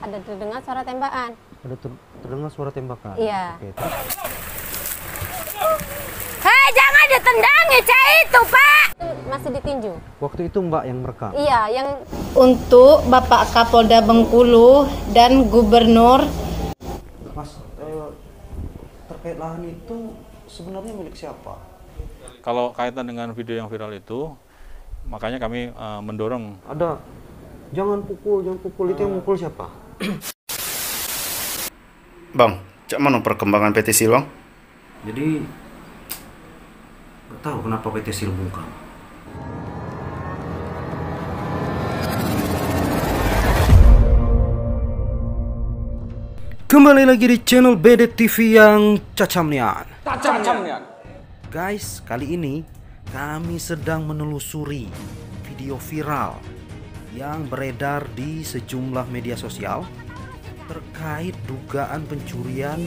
Ada terdengar suara tembakan. Ada terdengar suara tembakan. Iya. Oke. Hei, jangan ditendangi cah itu, Pak. Masih ditinju. Waktu itu Mbak yang merekam. Iya, yang Untuk Bapak Kapolda Bengkulu dan Gubernur. Mas, terkait lahan itu sebenarnya milik siapa? Kalau kaitan dengan video yang viral itu, makanya kami mendorong. Ada, jangan pukul itu yang mukul siapa? Bang, cak mana perkembangan PT Sil, Bang? Jadi nggak tahu kenapa PT Sil bungkam. Kembali lagi di channel BD TV yang cacamnian. Guys, kali ini kami sedang menelusuri video viral yang beredar di sejumlah media sosial terkait dugaan pencurian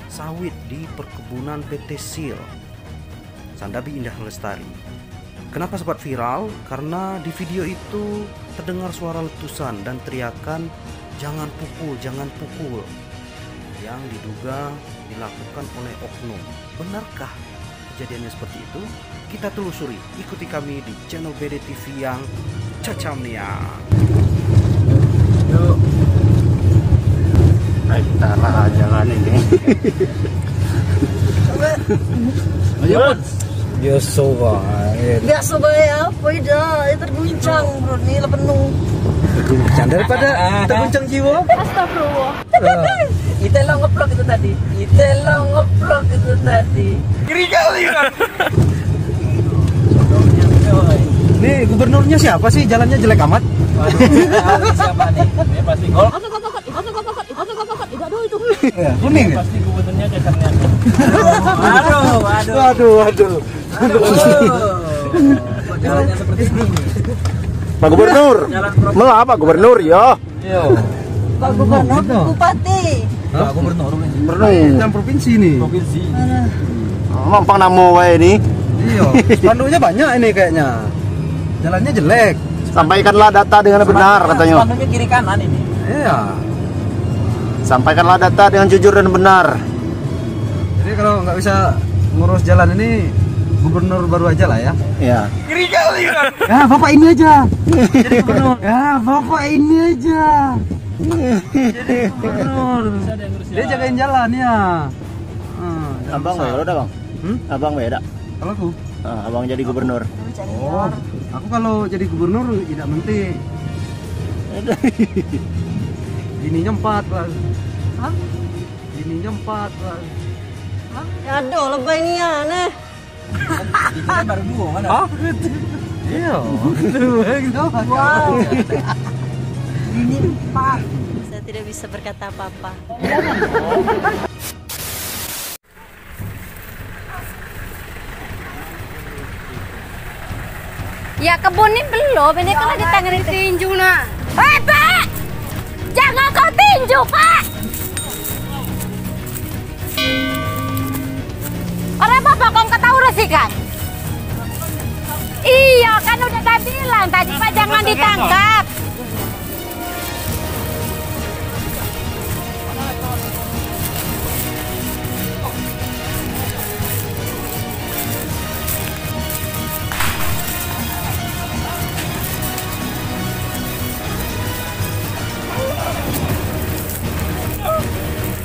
sawit di perkebunan PT Sil Sandabi Indah Lestari. Kenapa sempat viral? Karena di video itu terdengar suara letusan dan teriakan "jangan pukul, jangan pukul" yang diduga dilakukan oleh oknum. Benarkah kejadiannya seperti itu? Kita telusuri, ikuti kami di channel BD TV yang cacamnian. Yuk. Ayo kita lah jalan ini. Ayo, Ya sobat. Biasa ya, beda, terguncang bro, ini penuh. Terguncang daripada terguncang jiwa. Astagfirullah. Itu lo ngeplok itu tadi. Kiri kali kan. Nih gubernurnya siapa sih? Jalannya jelek amat. Siapa nih? Dia pasti gol. Aduh itu. Kuning. Pasti gubernurnya cacamnya. Aduh. Jalannya seperti ini. Pak Gubernur. Mengapa Gubernur ya? Pak Gubernur, Bupati. Pak Gubernur. Yang provinsi nih. Provinsi. Mampang namo wae ini. Iya. Spanduknya banyak ini kayaknya. Jalannya jelek. Sampaikanlah data dengan benar katanya. Spanduknya kiri kanan ini. Iya. Sampaikanlah data dengan jujur dan benar. Jadi kalau nggak bisa ngurus jalan ini, gubernur baru aja lah ya. Iya. Kiri kali kan. Ya bapak ini aja. Jadi gubernur. Ya bapak ini aja. Jadi gubernur. Dia jagain jalan ya. Abang wae udah, Bang. Abang wae dak. Kalau aku, Abang jadi gubernur. oh, aku kalau jadi gubernur tidak menteri. Ininya 4 lah. Hah? Ininya 4 lah. Aduh, lebay nih ya, nih. Itu kan baru 2 mana? Hah? Iya. Wow. Ini 4. Saya tidak bisa berkata apa-apa. Ya kebun ini belum, ini kan ada tangan tinju nak. Hei Pak, jangan kau tinju Pak. Orang bapak kau kata uruskan. Iya kan udah saya bilang tadi Pak jangan ditangkap.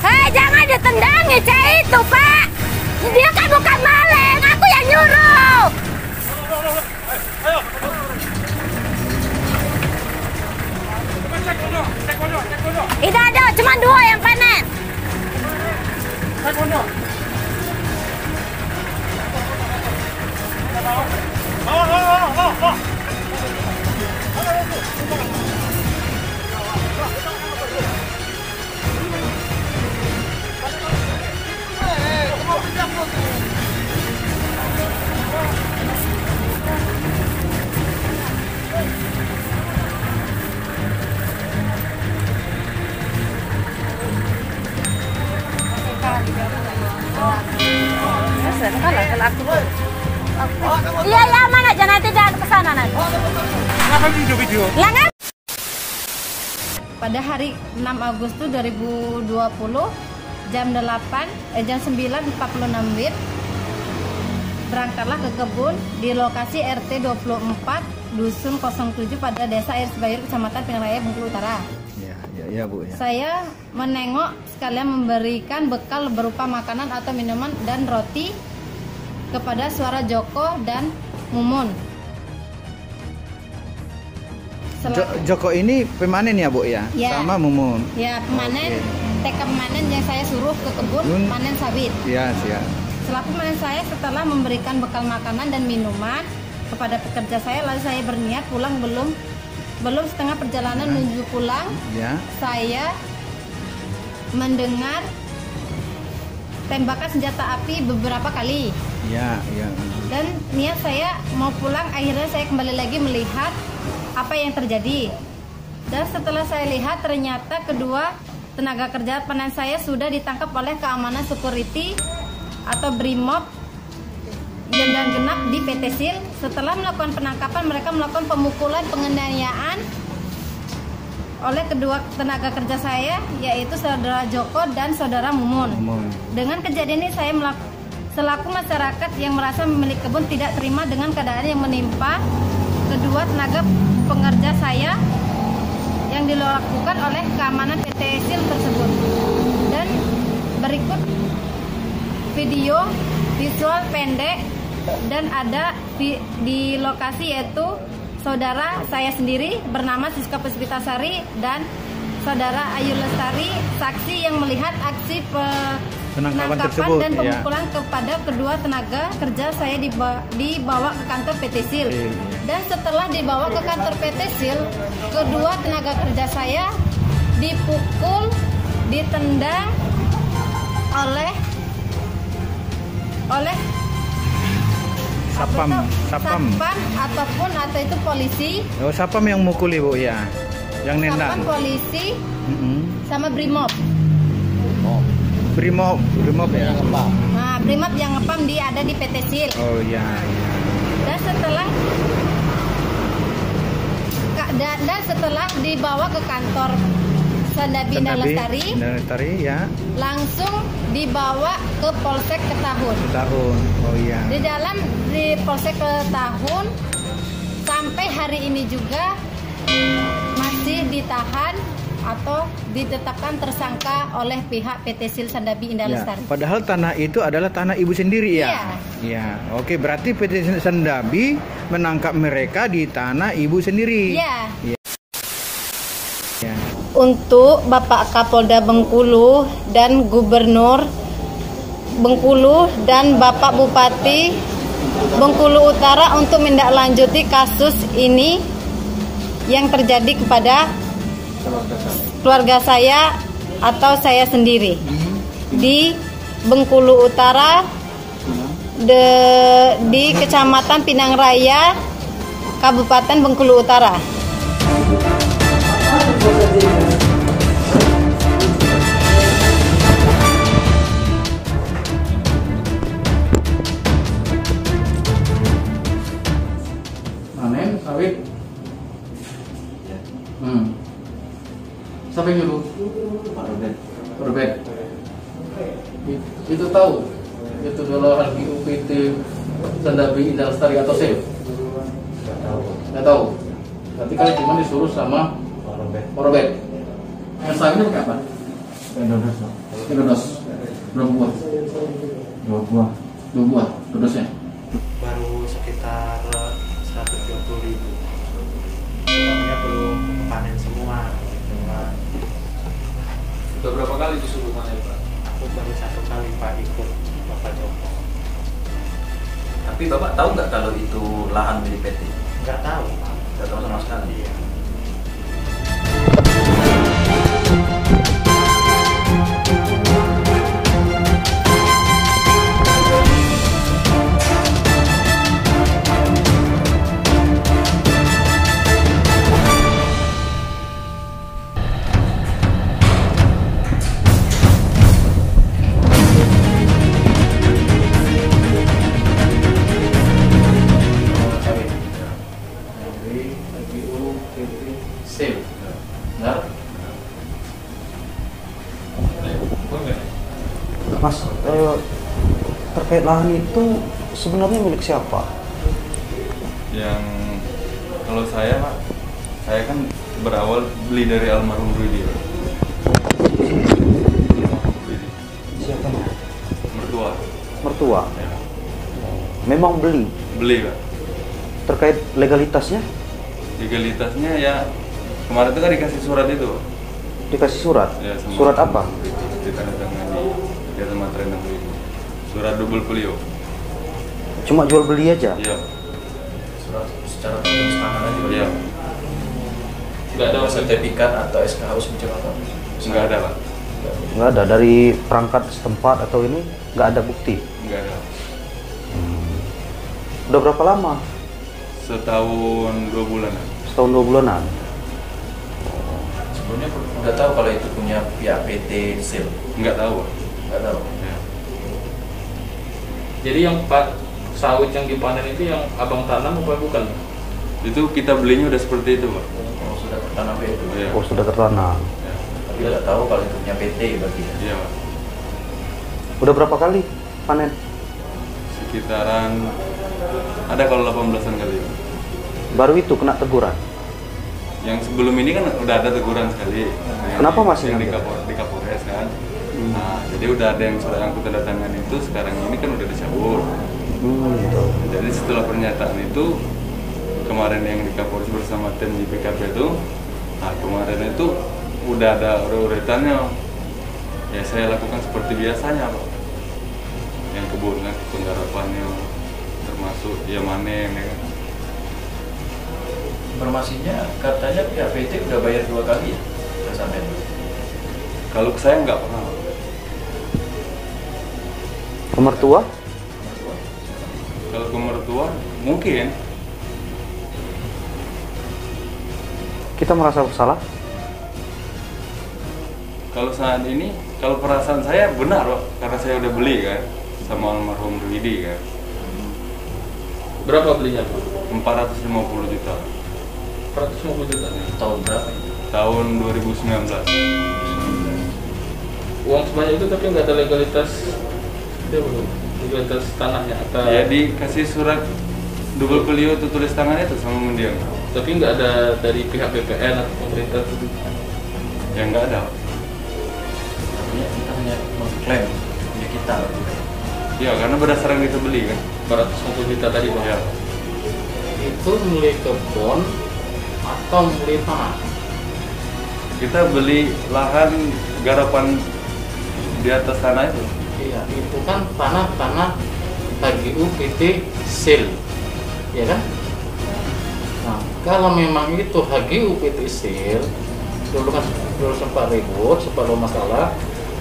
Hei, jangan ditendangi cah itu, Pak. Dia kan bukan maling, aku yang nyuruh. Tidak ada, cuma 2 yang panen. Iya, ya aman aja nanti jangan ke sana nanti. Kenapa video-video? Lah pada hari 6 Agustus 2020 jam 9.46 WIB berangkatlah ke kebun di lokasi RT 24 Dusun 07 pada Desa Air Sebayur, Kecamatan Pinang Raya, Bengkulu Utara. Ya, Bu ya. Saya menengok sekalian memberikan bekal berupa makanan atau minuman dan roti kepada Suara Joko dan Mumun. Joko ini pemanen ya, Bu ya? Ya. Sama Mumun. Ya, pemanen. TK pemanen yang saya suruh ke kebun panen sawit. Iya, siap. Setelah pemanen saya, setelah memberikan bekal makanan dan minuman kepada pekerja saya, lalu saya berniat pulang. Belum setengah perjalanan menuju pulang, Ya. saya mendengar tembakan senjata api beberapa kali. Ya. Dan niat saya mau pulang, akhirnya saya kembali lagi melihat apa yang terjadi. Dan setelah saya lihat, ternyata kedua tenaga kerja panen saya sudah ditangkap oleh keamanan security atau Brimob dan genap di PT SIL. Setelah melakukan penangkapan, mereka melakukan pemukulan, penganiayaan oleh kedua tenaga kerja saya, yaitu Saudara Joko dan Saudara Mumun. Dengan kejadian ini, saya selaku masyarakat yang merasa memiliki kebun tidak terima dengan keadaan yang menimpa kedua tenaga pengerja saya yang dilakukan oleh keamanan PT SIL tersebut. Dan berikut video visual pendek dan ada di lokasi, yaitu saudara saya sendiri bernama Siska Puspitasari dan saudara Ayu Lestari, saksi yang melihat aksi penangkapan dan pemukulan kepada kedua tenaga kerja saya dibawa ke kantor PT SIL. Dan setelah dibawa ke kantor PT SIL, kedua tenaga kerja saya dipukul, ditendang oleh Sapam ataupun itu polisi. Oh, Sapam yang mukul Ibu ya. Yang nendang. Sapam, polisi, sama Brimob. Brimob ya. Nah, Brimob yang ngepam ada di PT SIL. Oh iya. Dan setelah dibawa ke kantor Sandabi Indah Lestari, ya. langsung dibawa ke Polsek Ketahun. Oh iya. Di Polsek Ketahun sampai hari ini juga masih ditahan atau ditetapkan tersangka oleh pihak PT SIL Sandabi Indah Lestari. Padahal tanah itu adalah tanah Ibu sendiri ya? Iya. Oke, berarti PT Sandabi menangkap mereka di tanah Ibu sendiri. Iya. Ya. Untuk Bapak Kapolda Bengkulu dan Gubernur Bengkulu dan Bapak Bupati Bengkulu Utara untuk menindaklanjuti kasus ini yang terjadi kepada keluarga saya atau saya sendiri di Bengkulu Utara, di Kecamatan Pinang Raya, Kabupaten Bengkulu Utara. Panen sawit. Siapa yang nyuruh? Pak Robert. Itu tahu? Itu adalah hal UPT Sandabi Indah Lestari atau SIL? Nggak tahu. Berarti kalian cuma disuruh sama Pak Robert. Yang sawitnya pakai apa? Dodos. Berapa buah? 2 buah dodosnya. Baru sekitar 120.000. Soalnya belum panen semua. Sudah berapa kali disuruh panen, Pak? Aku baru 1 kali Pak ikut Bapak Joko. Tapi Bapak tahu nggak kalau itu lahan milik PT? Nggak tahu Pak. Nggak tahu sama sekali. Iya. Mas, terkait lahan itu sebenarnya milik siapa? Yang kalau saya Pak, saya kan berawal beli dari almarhum Rudi Pak. Siapa? Mertua. Mertua? Ya. Memang beli? Beli Pak. Terkait legalitasnya? Legalitasnya ya kemarin itu kan dikasih surat itu Pak. Dikasih surat? Ya, Surat apa? Ditandatangani dia sama trainer itu. Surat double polio. Cuma jual beli aja? Iya. Surat secara tertulis tangan aja. Iya. Nggak ada sertifikat atau SK harus mencurahkan? Nggak ada Pak. Nggak ada, dari perangkat setempat atau ini nggak ada bukti? Nggak ada. Udah berapa lama? Setahun 2 bulan. Setahun 2 bulanan? Sebelumnya udah tahu kalau itu punya pihak PT SIL? Nggak tahu Pak. Nggak tahu. Ya. Jadi yang sawit yang dipanen itu yang abang tanam apa bukan? Itu kita belinya udah seperti itu Pak. Oh, sudah tertanam itu? Iya. Oh, sudah tertanam. Ya. Tapi nggak tahu kalau itu punya PT berarti ya? Iya Pak. Udah berapa kali panen? Sekitaran ada kalau 18-an kali Pak. Baru itu kena teguran? Yang sebelum ini kan udah ada teguran sekali. Kenapa masih yang di ngambil? Kapolres kan? Nah, jadi udah ada yang surat yang tanda tangan itu, sekarang ini kan udah dicabut. Gitu. Jadi setelah pernyataan itu kemarin yang di Kapolres bersama tim di PKP itu, nah kemarin itu udah ada urutannya. Ya saya lakukan seperti biasanya Pak. Yang kebun kan, penggarapannya termasuk ya manen ya kan. Informasinya katanya pihak PT udah bayar 2 kali ya? Udah sampai. Kalau saya nggak pernah. Ke mertua? Kalau ke mertua mungkin. Kita merasa bersalah? Kalau saat ini, kalau perasaan saya benar Pak, karena saya udah beli kan sama almarhum Rudi kan. Berapa belinya? 450 juta. 450 juta. Tahun berapa itu? Tahun 2019. Uang sebanyak itu tapi nggak ada legalitas, dia belum legalitas tanahnya atau? Ya dikasih surat double polio itu tulis tangan itu sama mendiang. Tapi nggak ada dari pihak BPN atau pemerintah itu? Ya nggak ada. Artinya kita hanya mengklaim punya kita. Ya karena berdasarkan kita beli kan. 450 juta tadi Bang. Ya. Itu milik kebun atau milik tanah? Kita beli lahan garapan di atas tanah itu. Iya, itu kan tanah HGU PT SIL, ya kan? Nah, kalau memang itu HGU PT SIL, dulu sempat ribut, sempat ada masalah,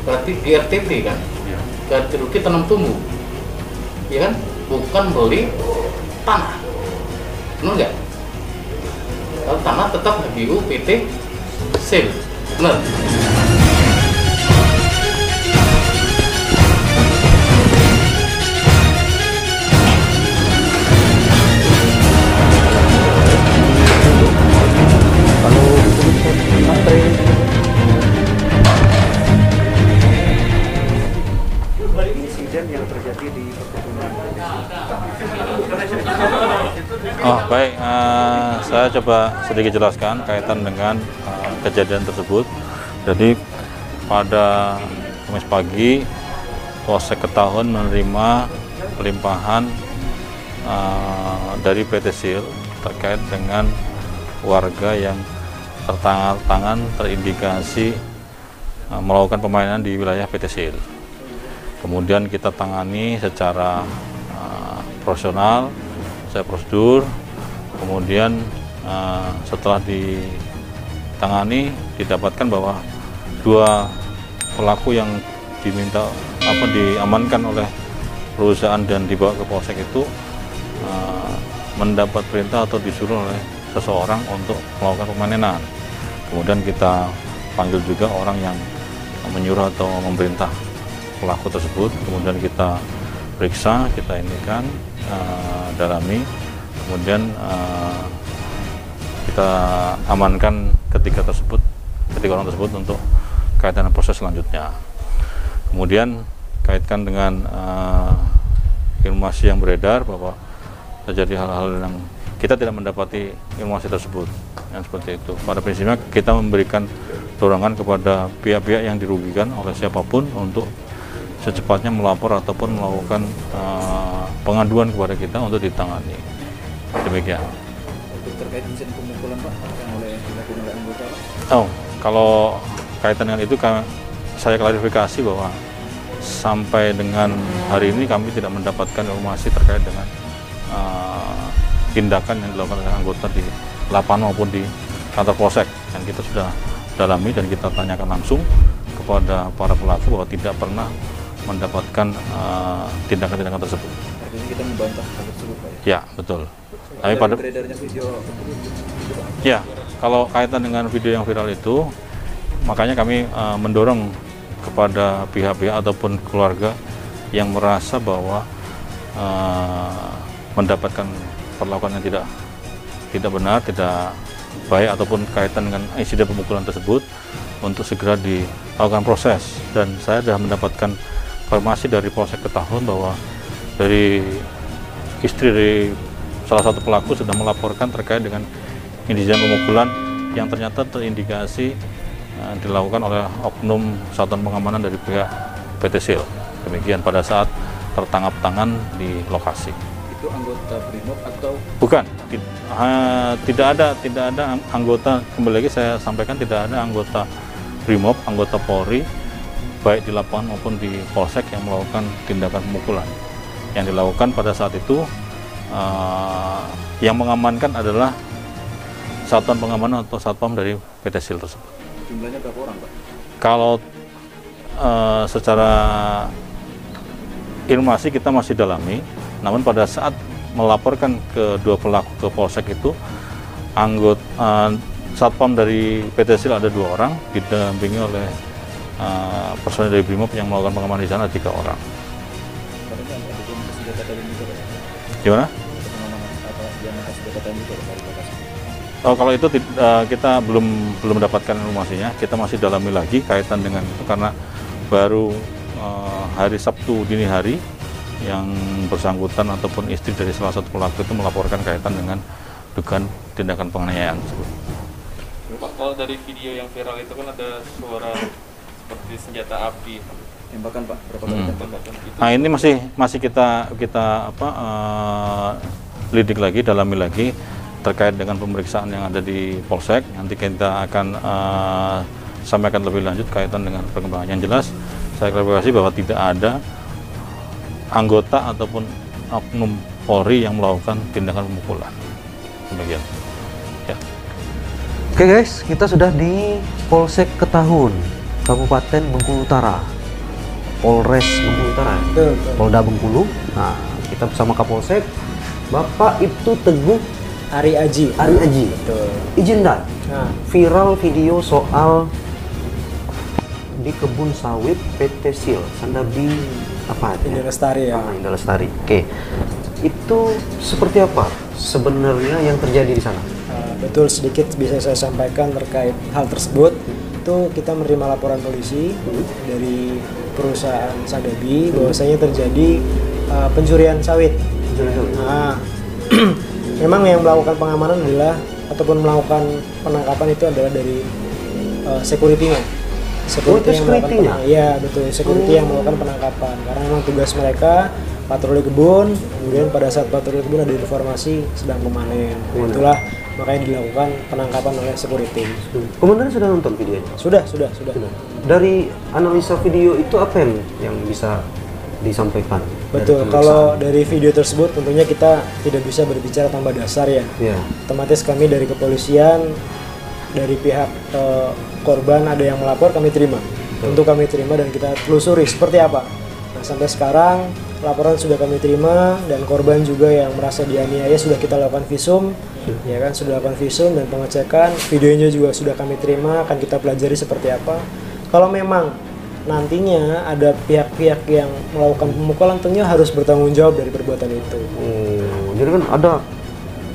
berarti GRTT kan? Ya. Ganti rugi tanam tumbuh, ya kan? Bukan beli tanah, benar nggak? Kalau tanah tetap HGU PT SIL, benar? Insiden yang terjadi di perkebunan. Oh baik, saya coba sedikit jelaskan kaitan dengan kejadian tersebut. Jadi pada Kamis pagi Polsek Ketahun menerima pelimpahan dari PT SIL terkait dengan warga yang tertangan terindikasi melakukan permainan di wilayah PT SIL. Kemudian kita tangani secara profesional, sesuai prosedur. Kemudian setelah ditangani didapatkan bahwa 2 pelaku yang diamankan oleh perusahaan dan dibawa ke polsek itu mendapat perintah atau disuruh oleh seseorang untuk melakukan permainan. Kemudian kita panggil juga orang yang menyuruh atau memerintah pelaku tersebut. Kemudian kita periksa, kita dalami, kemudian kita amankan ketiga orang tersebut untuk kaitan dengan proses selanjutnya. Kemudian kaitkan dengan informasi yang beredar bahwa terjadi hal-hal yang kita tidak mendapati informasi tersebut, yang seperti itu. Pada prinsipnya kita memberikan dorongan kepada pihak-pihak yang dirugikan oleh siapapun untuk secepatnya melapor ataupun melakukan pengaduan kepada kita untuk ditangani. Demikian. Untuk terkait insiden pemukulan Pak yang dilakukan oleh anggota Pak? Oh, kalau kaitan dengan itu saya klarifikasi bahwa sampai dengan hari ini kami tidak mendapatkan informasi terkait dengan tindakan yang dilakukan oleh anggota di lapangan maupun di kantor polsek, yang kita sudah dalami dan kita tanyakan langsung kepada para pelaku bahwa tidak pernah mendapatkan tindakan-tindakan tersebut. Artinya kita membantah hal tersebut Pak? Ya, betul. Tapi pada beredarnya video ya, kalau kaitan dengan video yang viral itu, makanya kami mendorong kepada pihak-pihak ataupun keluarga yang merasa bahwa mendapatkan perlakuan yang tidak benar, tidak baik ataupun kaitan dengan insiden pemukulan tersebut untuk segera dilakukan proses. Dan saya sudah mendapatkan informasi dari Polsek Ketahun bahwa dari istri dari salah satu pelaku sudah melaporkan terkait dengan insiden pemukulan yang ternyata terindikasi dilakukan oleh oknum satuan pengamanan dari pihak PT SIL. Demikian pada saat tertangkap tangan di lokasi. Itu anggota BRIMOB atau bukan? Tidak ada anggota, kembali lagi saya sampaikan, tidak ada anggota BRIMOB, anggota Polri baik di lapangan maupun di polsek yang melakukan tindakan pemukulan. Yang dilakukan pada saat itu yang mengamankan adalah satuan pengamanan atau satpam dari PT SIL tersebut. Jumlahnya berapa orang Pak? Kalau secara informasi kita masih dalami, namun pada saat melaporkan kedua pelaku ke polsek itu, anggota satpam dari PT SIL ada 2 orang, didampingi oleh personel dari BRIMOB yang melakukan pengamanan di sana 3 orang. Gimana? Oh, kalau itu kita belum mendapatkan informasinya, kita masih dalami lagi kaitan dengan itu karena baru hari Sabtu dini hari yang bersangkutan ataupun istri dari salah satu pelaku itu melaporkan kaitan dengan dugaan tindakan penganiayaan tersebut. Pak, kalau dari video yang viral itu kan ada suara seperti senjata api. Tembakan Pak, berapa kali tembakan? Nah, ini masih kita lidik lagi, dalami lagi terkait dengan pemeriksaan yang ada di polsek. Nanti kita akan sampaikan lebih lanjut kaitan dengan perkembangan. Yang jelas saya klarifikasi bahwa tidak ada anggota ataupun oknum Polri yang melakukan tindakan pemukulan. Demikian. Ya. Oke guys, kita sudah di Polsek Ketahun, Kabupaten Bengkulu Utara, Polres Bengkulu Utara, Polda Bengkulu. Nah, kita bersama Kapolsek, Bapak Ibtu Teguh Ari Aji. Betul. Izin dan viral video soal di kebun sawit PT SIL Sandabi apa? Indah Lestari ya. Indah Lestari. Oke. Itu seperti apa sebenarnya yang terjadi di sana? Betul, sedikit bisa saya sampaikan terkait hal tersebut. Itu kita menerima laporan polisi dari perusahaan Sandabi bahwasanya terjadi pencurian sawit. Nah, memang yang melakukan pengamanan adalah ataupun melakukan penangkapan itu adalah dari security-nya. Security yang melakukan penangkapan. Iya, betul. Security yang melakukan penangkapan. Karena memang tugas mereka patroli kebun, kemudian pada saat patroli kebun ada informasi sedang memanen. Itulah makanya dilakukan penangkapan oleh security. Komandan sudah nonton videonya? Sudah. Dari analisa video itu apa yang bisa disampaikan? Betul, kalau dari video tersebut tentunya kita tidak bisa berbicara tanpa dasar ya. Otomatis kami dari kepolisian, dari pihak korban ada yang melapor, kami terima. Tentu kami terima dan kita telusuri seperti apa. Nah, sampai sekarang laporan sudah kami terima dan korban juga yang merasa dianiaya sudah kita lakukan visum, ya kan, sudah lakukan visum dan pengecekan. Videonya juga sudah kami terima, akan kita pelajari seperti apa. Kalau memang nantinya ada pihak-pihak yang melakukan pemukulan, tentunya harus bertanggung jawab dari perbuatan itu. Jadi kan ada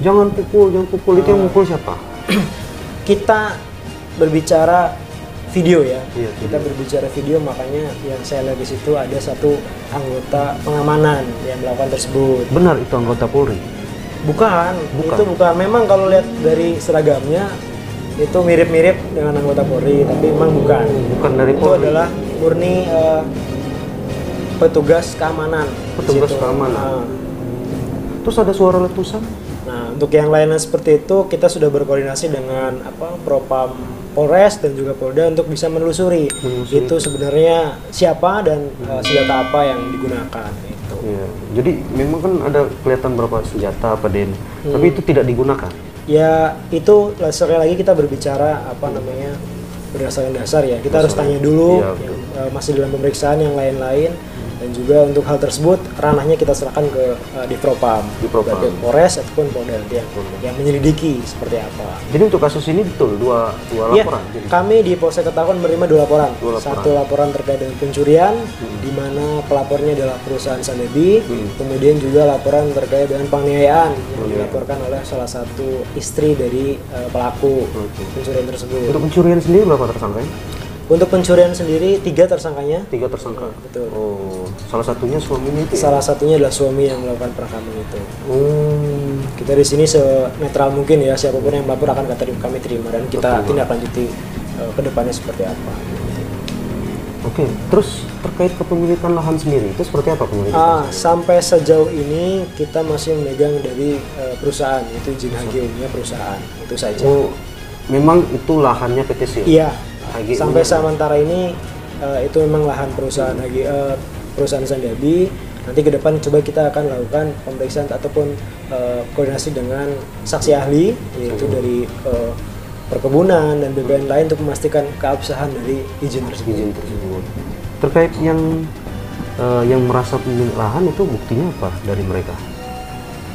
jangan pukul itu yang mukul siapa? Kita berbicara video ya. Iya, Kita berbicara video, makanya yang saya lihat di situ ada satu anggota pengamanan yang melakukan tersebut. Benar itu anggota Polri? Bukan, itu bukan. Memang kalau lihat dari seragamnya itu mirip-mirip dengan anggota Polri, tapi memang bukan. Bukan dari Itu Polri. adalah murni petugas keamanan. Petugas di situ. keamanan. Terus ada suara letusan? Nah, untuk yang lainnya seperti itu kita sudah berkoordinasi dengan Propam Polres dan juga Polda untuk bisa menelusuri itu sebenarnya siapa dan senjata apa yang digunakan. Iya. Jadi memang kan ada kelihatan berapa senjata apa Den, tapi itu tidak digunakan. Ya itu sekali lagi kita berbicara berdasarkan dasar ya. Kita harus tanya dulu masih dalam pemeriksaan yang lain-lain, dan juga untuk hal tersebut ranahnya kita serahkan ke di Propam, baik Polres ataupun Polda nanti yang menyelidiki seperti apa. Jadi untuk kasus ini betul dua laporan. Ya, kami di Polsek Ketapang menerima 2 laporan. Satu laporan terkait dengan pencurian, di mana pelapornya adalah perusahaan Sandabi, kemudian juga laporan terkait dengan penganiayaan yang dilaporkan oleh salah satu istri dari pelaku pencurian tersebut. Untuk pencurian sendiri berapa tersangkanya? Untuk pencurian sendiri 3 tersangkanya. 3 tersangka. Betul. Oh, salah satunya suaminya itu. Salah satunya adalah suami yang melakukan perekaman itu. Kita di sini senetral mungkin ya, siapapun yang melapor akan kami terima dan kita tindak lanjuti ke depannya seperti apa. Oke, terus terkait kepemilikan lahan sendiri itu seperti apa pemilikan? Sampai sejauh ini kita masih memegang dari perusahaan, itu izin HGU-nya perusahaan, itu saja. Oh, memang itu lahannya PT SIL? Iya. Sampai sementara ini itu memang lahan perusahaan perusahaan Sandabi. Nanti ke depan coba kita akan lakukan pemeriksaan ataupun koordinasi dengan saksi ahli, yaitu dari perkebunan dan BPN lain untuk memastikan keabsahan dari izin tersebut. Terkait yang merasa pemilik lahan itu buktinya apa dari mereka?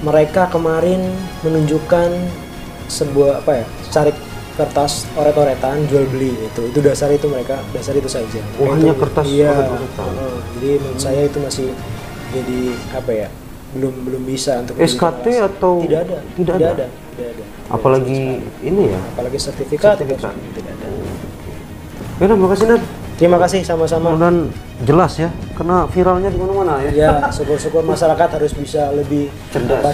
Mereka kemarin menunjukkan sebuah cari kertas oret-oretan jual beli itu dasar itu saja. Oh, hanya kertas oret-oretan. Jadi menurut saya itu masih jadi belum bisa untuk SKT atau tidak ada. Apalagi ini ya? Apalagi sertifikat. Tidak ada. Ya, terima kasih Nan. Terima kasih sama-sama. Dan jelas ya, karena viralnya di mana-mana ya. Ya, syukur-syukur masyarakat harus bisa lebih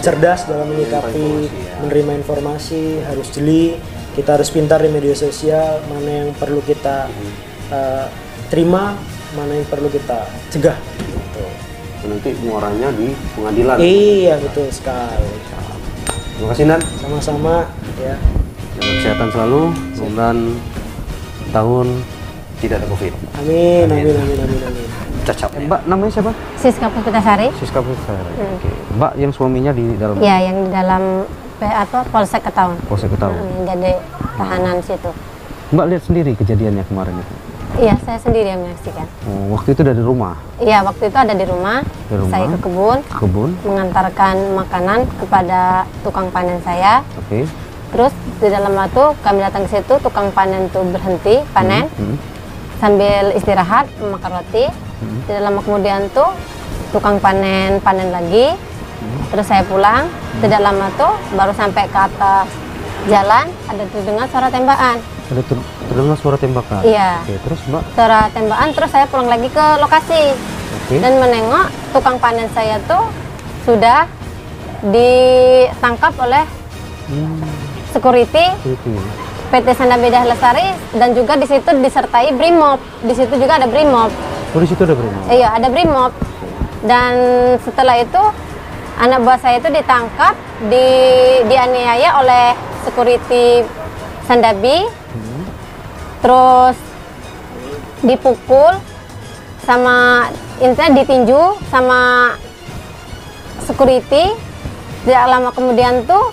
cerdas dalam menyikapi, menerima informasi, harus jeli. Kita harus pintar di media sosial, mana yang perlu kita terima, mana yang perlu kita cegah. Gitu. Nanti muaranya di pengadilan. Iya, betul sekali. Terima kasih Nan. Sama-sama ya. Jaga kesehatan selalu, mudah-mudahan tahun tidak ada COVID. Amin. Cacap. Mbak, namanya siapa? Siska Puspitasari. Siska Puspitasari. Oke. Mbak yang suaminya di dalam? Iya, yang di dalam Polsek Ketapang. Polsek Ketapang. Jadi tahanan situ. Mbak lihat sendiri kejadiannya kemarin itu? Iya, saya sendiri yang menyaksikan. Oh, waktu itu dari rumah? Iya, waktu itu ada di rumah. Saya ke kebun. Mengantarkan makanan kepada tukang panen saya. Oke. Terus di dalam waktu kami datang ke situ, tukang panen itu berhenti panen sambil istirahat memakan roti. Di dalam kemudian tuh tukang panen lagi. Terus saya pulang, tidak lama tuh baru sampai ke atas jalan ada terdengar suara tembakan. Ada terdengar suara tembakan? Iya. Oke, terus Mbak? Suara tembakan, terus saya pulang lagi ke lokasi. Dan menengok tukang panen saya tuh sudah ditangkap oleh security PT Sandabi Dahlia Lestari, dan juga di situ disertai Brimob. Di situ juga ada Brimob. Oh, di situ ada Brimob? Iya, ada Brimob. Dan setelah itu anak buah saya itu ditangkap, dianiaya oleh security Sandabi, terus dipukul sama, intinya ditinju sama security. Tidak lama kemudian tuh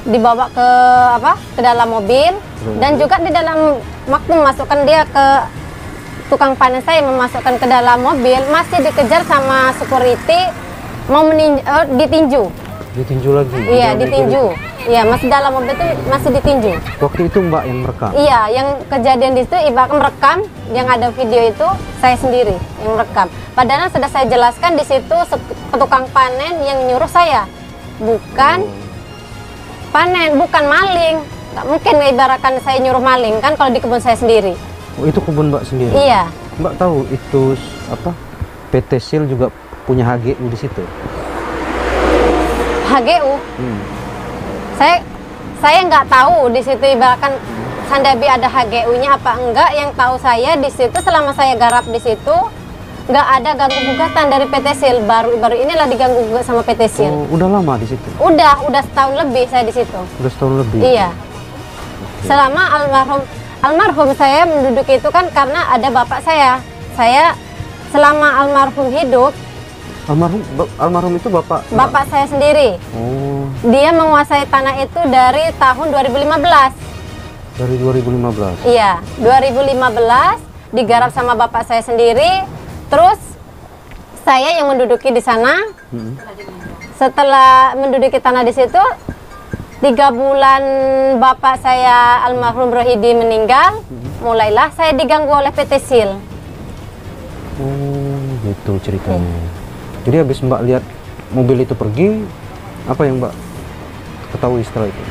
dibawa ke dalam mobil, dan juga di dalam waktu memasukkan dia ke tukang panen saya, memasukkan ke dalam mobil, masih dikejar sama security, mau ditinju. Ditinju lagi? Iya, ditinju. Iya, masih dalam mobil itu masih ditinju. Waktu itu Mbak yang merekam? Iya, yang kejadian di situ ibarat merekam, yang ada video itu saya sendiri yang merekam. Padahal sudah saya jelaskan di situ tukang panen yang nyuruh saya, bukan panen, bukan maling. Nggak mungkin ibaratkan saya nyuruh maling kan kalau di kebun saya sendiri. Oh, itu kebun Mbak sendiri? Iya. Mbak tahu itu apa? PT SIL juga punya HGU di situ? HGU? Saya nggak tahu di situ ibaratkan Sandabi ada HGU-nya apa enggak. Yang tahu saya di situ selama saya garap di situ nggak ada ganggu gugatan dari PT SIL. Baru inilah diganggu gugat sama PT SIL. Oh, udah lama di situ? Udah setahun lebih saya di situ. Udah setahun lebih? Iya. Selama almarhum saya menduduki itu kan karena ada bapak saya. Saya selama almarhum hidup. Almarhum itu bapak saya sendiri. Oh. Dia menguasai tanah itu dari tahun 2015. Dari 2015? Iya, 2015 digarap sama bapak saya sendiri. Terus saya yang menduduki di sana. Setelah menduduki tanah di situ, 3 bulan bapak saya almarhum Rohidi meninggal, mulailah saya diganggu oleh PT SIL. Oh, gitu ceritanya. Jadi habis Mbak lihat mobil itu pergi, apa yang Mbak ketahui setelah itu?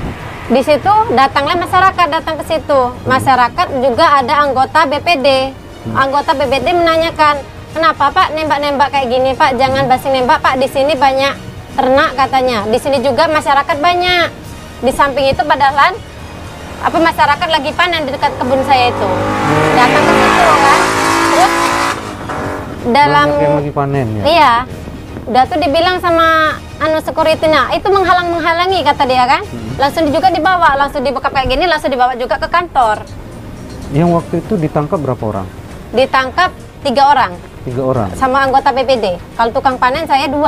Di situ datanglah masyarakat datang ke situ. Masyarakat juga ada anggota BPD. Anggota BPD menanyakan, kenapa Pak nembak-nembak kayak gini Pak? Jangan basing nembak Pak. Di sini banyak ternak katanya. Di sini juga masyarakat banyak. Di samping itu padahal masyarakat lagi panen di dekat kebun saya itu. Datang ke situ kan. Terus dalam yang lagi panen ya? Iya. Udah tuh dibilang sama security-nya, itu menghalangi kata dia kan. Langsung juga dibawa, langsung dibekap kayak gini, langsung dibawa juga ke kantor. Yang waktu itu ditangkap berapa orang? Ditangkap 3 orang. 3 orang? Sama anggota BPD. Kalau tukang panen saya 2.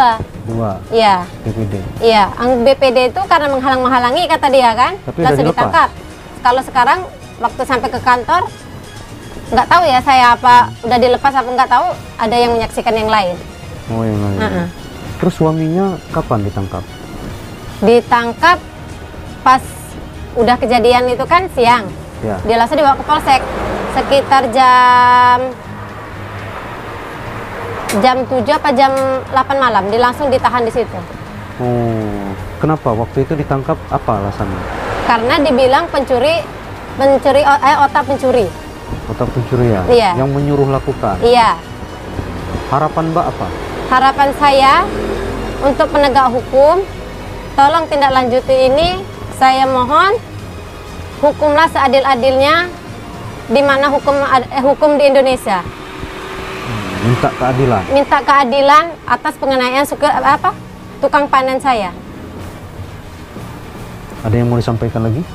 2? Iya. BPD? Iya, BPD itu karena menghalang-halangi kata dia kan. Tapi langsung ditangkap. Kalau sekarang waktu sampai ke kantor, nggak tahu ya saya apa udah dilepas apa nggak tahu, ada yang menyaksikan yang lain. Oh, yang lain. Terus suaminya kapan ditangkap? Ditangkap pas udah kejadian itu kan siang. Ya. Dia langsung dibawa ke polsek sekitar jam 7 apa jam 8 malam. Dia langsung ditahan di situ. Oh, kenapa waktu itu ditangkap? Apa alasannya? Karena dibilang pencuri otak pencuri. Otak pencurian? Iya. Yang menyuruh lakukan? Iya. Harapan Mbak apa? Harapan saya untuk penegak hukum, tolong tindak lanjuti ini. Saya mohon hukumlah seadil-adilnya di mana hukum di Indonesia. Minta keadilan. Minta keadilan atas penganiayaan tukang panen saya. Ada yang mau disampaikan lagi?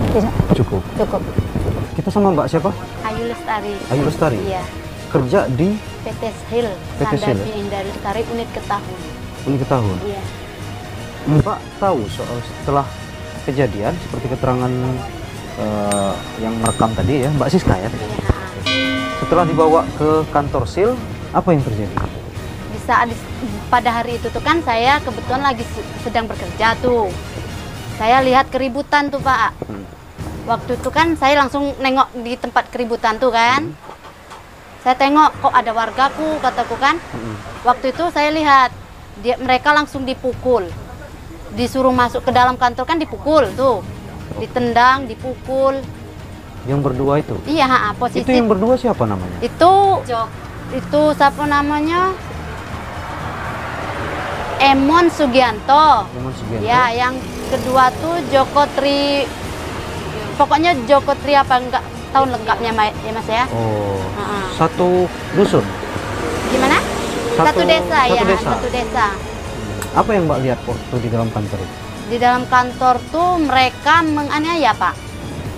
Tidak. Cukup. Kita sama Mbak siapa? Ayu Lestari. Ayu Lestari? Iya. Kerja di PT SIL, Sandabi Indah Lestari, unit Ketahun. Unit Ketahun? Iya. Mbak tahu soal setelah kejadian seperti keterangan yang merekam tadi ya, Mbak Siska ya? Iya. Setelah dibawa ke kantor SIL, apa yang terjadi? Pada hari itu tuh kan saya kebetulan lagi sedang bekerja tuh. Saya lihat keributan tuh Pak. Waktu itu kan saya langsung nengok di tempat keributan tuh kan. Saya tengok kok ada wargaku kataku kan. Waktu itu saya lihat mereka langsung dipukul. Disuruh masuk ke dalam kantor kan dipukul tuh. Ditendang, dipukul. Yang berdua itu? Iya, posisi. Itu yang berdua siapa namanya? Itu siapa namanya? Emon Sugianto. Emon Sugianto. Ya, yang kedua tuh Joko Tri. Pokoknya Joko Tri apa enggak tahun lengkapnya ya Mas ya? Oh. Satu dusun. Gimana? Satu desa ya, desa. satu desa. Apa yang Mbak lihat waktu di dalam kantor itu? Di dalam kantor tuh mereka menganiaya, Pak.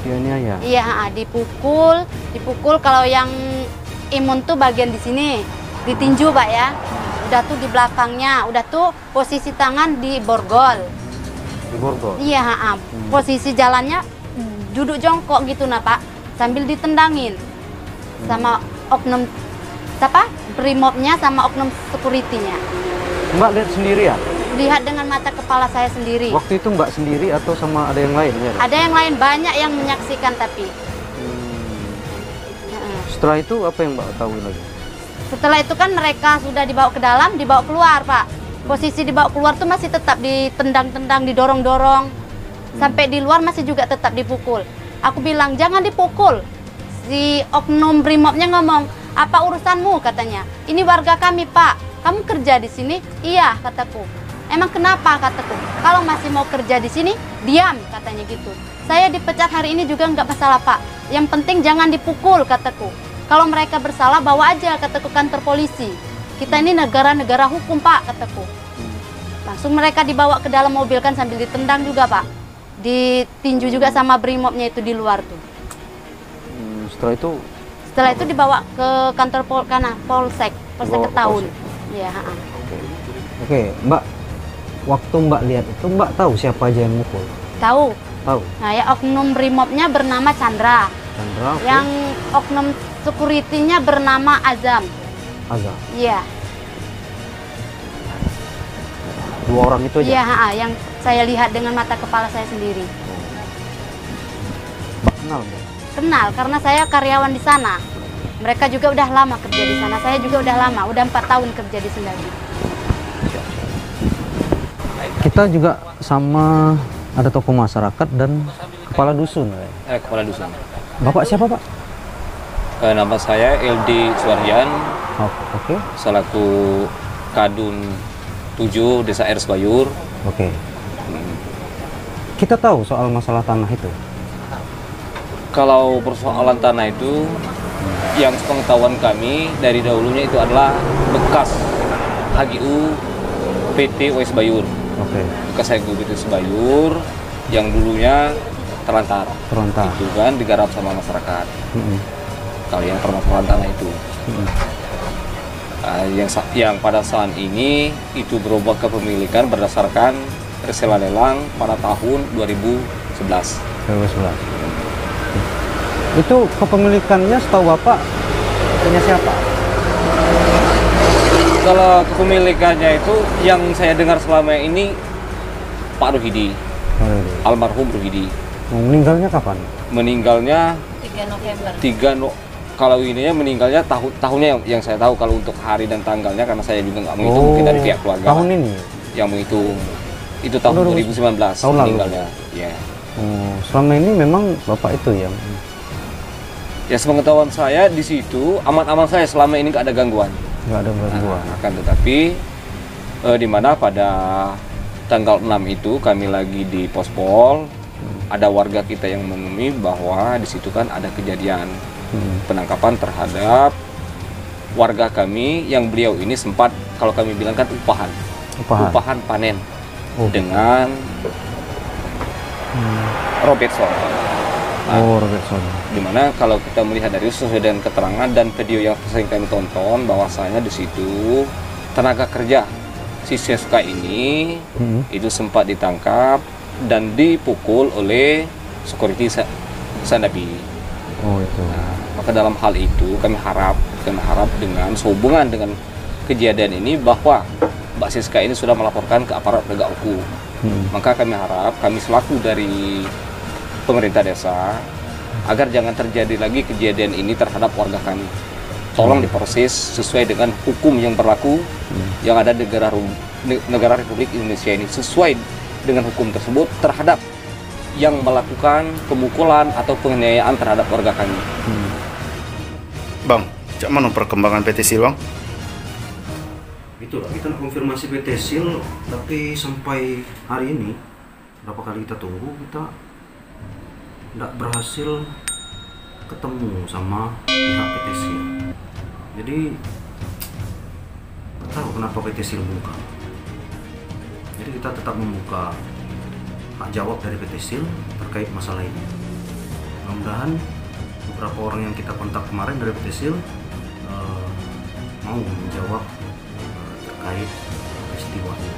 Dianiaya? Iya, dipukul kalau yang imun tuh bagian di sini, ditinju Pak ya. Udah tuh di belakangnya, udah tuh posisi tangan di borgol. Di borgol? Iya, posisi jalannya duduk jongkok gitu nah Pak, sambil ditendangin sama oknum brimobnya sama oknum security-nya. Mbak lihat sendiri ya? Lihat dengan mata kepala saya sendiri. Waktu itu Mbak sendiri atau sama ada yang lain ya? Ada yang lain, banyak yang menyaksikan tapi. Setelah itu apa yang Mbak tahu lagi? Setelah itu kan mereka sudah dibawa ke dalam, dibawa keluar Pak. Posisi dibawa keluar tuh masih tetap ditendang-tendang, didorong-dorong. Sampai di luar masih juga tetap dipukul. Aku bilang jangan dipukul. Si oknum brimobnya ngomong, apa urusanmu katanya. Ini warga kami Pak, kamu kerja di sini? Iya kataku. Emang kenapa kataku. Kalau masih mau kerja di sini, diam katanya gitu. Saya dipecat hari ini juga nggak masalah Pak. Yang penting jangan dipukul kataku. Kalau mereka bersalah bawa aja kataku kantor polisi. Kita ini negara-negara hukum Pak kataku. Langsung mereka dibawa ke dalam mobil kan sambil ditendang juga Pak. Ditinju juga sama brimobnya itu di luar tuh. Setelah itu dibawa ke kantor Polsek Ketaun. Iya, Oke, Mbak. Waktu Mbak lihat itu Mbak tahu siapa aja yang mukul? Tahu. Tahu. Nah, ya oknum brimobnya bernama Chandra. Chandra. Okay. Yang oknum security-nya bernama Azam. Azam. Iya. Dua orang itu aja? Iya, yang saya lihat dengan mata kepala saya sendiri. Mbak kenal Mbak? Kenal, karena saya karyawan di sana. Mereka juga udah lama kerja di sana. Saya juga udah lama, udah 4 tahun kerja di Sendabi. Kita juga sama ada tokoh masyarakat dan kepala dusun. Kepala dusun. Bapak siapa Pak? Nama saya LD Suwaryan. Oke. Selaku Kadun 7 Desa Rs Bayur. Oke. Kita tahu soal masalah tanah itu. Kalau persoalan tanah itu, yang sepengetahuan kami dari dahulunya itu adalah bekas HGU PT OS Bayur. Oke. Bekas HGU PT OS Bayur yang dulunya terlantar. Itu kan digarap sama masyarakat. Kalau yang permasalahan tanah itu. Yang pada saat ini itu berubah kepemilikan berdasarkan resela lelang pada tahun 2011. Itu kepemilikannya setahu Bapak punya siapa? Kalau kepemilikannya itu yang saya dengar selama ini Pak Rohidi. Almarhum Rohidi. Meninggalnya kapan? Meninggalnya 3 November. Kalau ininya meninggalnya tahunnya yang saya tahu. Kalau untuk hari dan tanggalnya karena saya juga nggak menghitung, mungkin dari pihak keluarga. Tahun ini? Yang menghitung itu tahun 2019 tahun meninggalnya. Ya. Selama ini memang Bapak itu yang ya sepengetahuan saya di situ aman-aman saya selama ini nggak ada gangguan. Nggak ada gangguan. Akan tetapi di mana pada tanggal 6 itu kami lagi di Pospol, ada warga kita yang menemui bahwa di situ kan ada kejadian penangkapan terhadap warga kami yang beliau ini sempat kalau kami bilang kan upahan panen dengan Robertson. Robertson. Dimana kalau kita melihat dari sesuai dengan keterangan dan video yang sering kami tonton, bahwasanya di situ tenaga kerja si Seska ini itu sempat ditangkap dan dipukul oleh security Sendabi. Nah, maka dalam hal itu kami harap dengan sehubungan dengan kejadian ini bahwa Mbak Siska ini sudah melaporkan ke aparat penegak hukum. Maka kami harap, kami selaku dari pemerintah desa agar jangan terjadi lagi kejadian ini terhadap warga kami. Tolong diproses sesuai dengan hukum yang berlaku yang ada di negara Republik Indonesia ini, sesuai dengan hukum tersebut terhadap yang melakukan pemukulan atau penganiayaan terhadap warga kami. Bang, cak mana perkembangan PT SIL Bang? Itulah kita konfirmasi PT SIL, tapi sampai hari ini berapa kali kita tunggu kita tidak berhasil ketemu sama pihak PT SIL. Jadi nggak tahu kenapa PT SIL buka. Jadi kita tetap membuka hak jawab dari PT SIL terkait masalah ini. Mudah-mudahan beberapa orang yang kita kontak kemarin dari PT SIL mau menjawab terkait peristiwa ini.